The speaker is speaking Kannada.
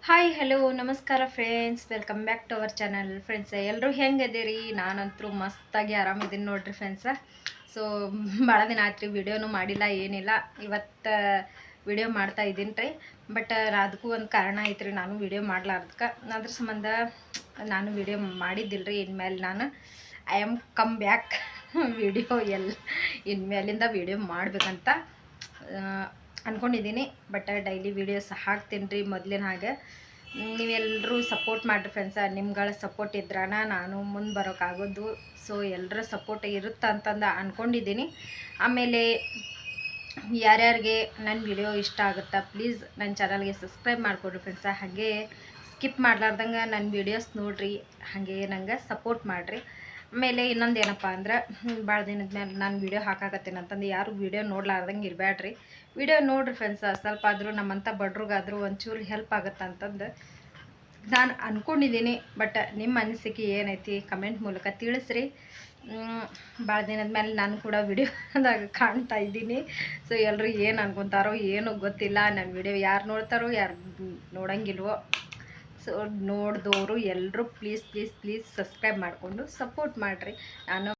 ಹಾಯ್ ಹಲೋ ನಮಸ್ಕಾರ friends, welcome back to our channel. Friends, ಎಲ್ಲರೂ ಹೆಂಗದಿರಿ? ನಾನಂತರೂ ಮಸ್ತಾಗಿ ಆರಾಮಿದ್ದೀನಿ ನೋಡ್ರಿ ಫ್ರೆಂಡ್ಸ. ಸೊ ಭಾಳ ದಿನ ಆಯ್ತು ರೀ, ವಿಡಿಯೋನು ಮಾಡಿಲ್ಲ, ಏನಿಲ್ಲ. ಇವತ್ತು ವಿಡಿಯೋ ಮಾಡ್ತಾ ಇದ್ದೀನಿ ರೀ. ಬಟ್ ಅದಕ್ಕೂ ಒಂದು ಕಾರಣ ಐತ್ರಿ, ನಾನು ವಿಡಿಯೋ ಮಾಡ್ಲಾರ್ದಕ್ಕೆ. ಅದ್ರ ಸಂಬಂಧ ನಾನು ವಿಡಿಯೋ ಮಾಡಿದ್ದಿಲ್ಲ ರೀ. ಇನ್ಮೇಲೆ ನಾನು I am come back video ಇನ್ಮೇಲಿಂದ ವಿಡಿಯೋ ಮಾಡಬೇಕಂತ ಅಂದ್ಕೊಂಡಿದ್ದೀನಿ. ಬಟ್ ಡೈಲಿ ವೀಡಿಯೋಸ್ ಹಾಕ್ತೀನಿ ರೀ ಮೊದಲಿನ ಹಾಗೆ. ನೀವೆಲ್ಲರೂ ಸಪೋರ್ಟ್ ಮಾಡಿರಿ ಫ್ರೆಂಡ್ಸ. ನಿಮ್ಗಳ ಸಪೋರ್ಟ್ ಇದ್ರಾನ ನಾನು ಮುಂದೆ ಬರೋಕ್ಕಾಗೋದು. ಸೊ ಎಲ್ಲರ ಸಪೋರ್ಟ್ ಇರುತ್ತೆ ಅಂತಂದು ಅಂದ್ಕೊಂಡಿದ್ದೀನಿ. ಆಮೇಲೆ ಯಾರ್ಯಾರಿಗೆ ನನ್ನ ವಿಡಿಯೋ ಇಷ್ಟ ಆಗುತ್ತಾ ಪ್ಲೀಸ್ ನನ್ನ ಚಾನಲ್ಗೆ ಸಬ್ಸ್ಕ್ರೈಬ್ ಮಾಡಿಕೊಡ್ರಿ ಫ್ರೆಂಡ್ಸ. ಹಾಗೆ ಸ್ಕಿಪ್ ಮಾಡ್ಲಾರ್ದಂಗೆ ನನ್ನ ವೀಡಿಯೋಸ್ ನೋಡಿರಿ, ಹಾಗೆ ನಂಗೆ ಸಪೋರ್ಟ್ ಮಾಡಿರಿ. ಆಮೇಲೆ ಇನ್ನೊಂದು ಏನಪ್ಪ ಅಂದ್ರೆ, ಭಾಳ ದಿನದ ಮೇಲೆ ನಾನು ವೀಡಿಯೋ ಹಾಕಾಕತ್ತೀನಿ ಅಂತಂದು ಯಾರು ವೀಡಿಯೋ ನೋಡ್ಲಾರ್ದಂಗೆ ಇರಬೇಡ್ರಿ. ವಿಡಿಯೋ ನೋಡಿರಿ ಫ್ರೆಂಡ್ಸ. ಸ್ವಲ್ಪ ಆದರೂ ನಮ್ಮಂಥ ಬಡ್ರಿಗಾದರೂ ಒಂಚೂರು ಹೆಲ್ಪ್ ಆಗುತ್ತೆ ಅಂತಂದು ನಾನು ಅಂದ್ಕೊಂಡಿದ್ದೀನಿ. ಬಟ್ ನಿಮ್ಮ ಅನಿಸಿಕೆ ಏನೈತಿ ಕಮೆಂಟ್ ಮೂಲಕ ತಿಳಿಸ್ರಿ. ಭಾಳ ದಿನದ ಮೇಲೆ ನಾನು ಕೂಡ ವಿಡಿಯೋದಾಗ ಕಾಣ್ತಾ ಇದ್ದೀನಿ. ಸೊ ಎಲ್ಲರೂ ಏನು ಅನ್ಕೊತಾರೋ ಏನೋ ಗೊತ್ತಿಲ್ಲ. ನನ್ನ ವಿಡಿಯೋ ಯಾರು ನೋಡ್ತಾರೋ ಯಾರು ನೋಡೋಂಗಿಲ್ವೋ. ಸೊ ನೋಡಿದವರು ಎಲ್ಲರೂ ಪ್ಲೀಸ್ ಪ್ಲೀಸ್ ಪ್ಲೀಸ್ ಸಬ್ಸ್ಕ್ರೈಬ್ ಮಾಡಿಕೊಂಡು ಸಪೋರ್ಟ್ ಮಾಡಿರಿ. ನಾನು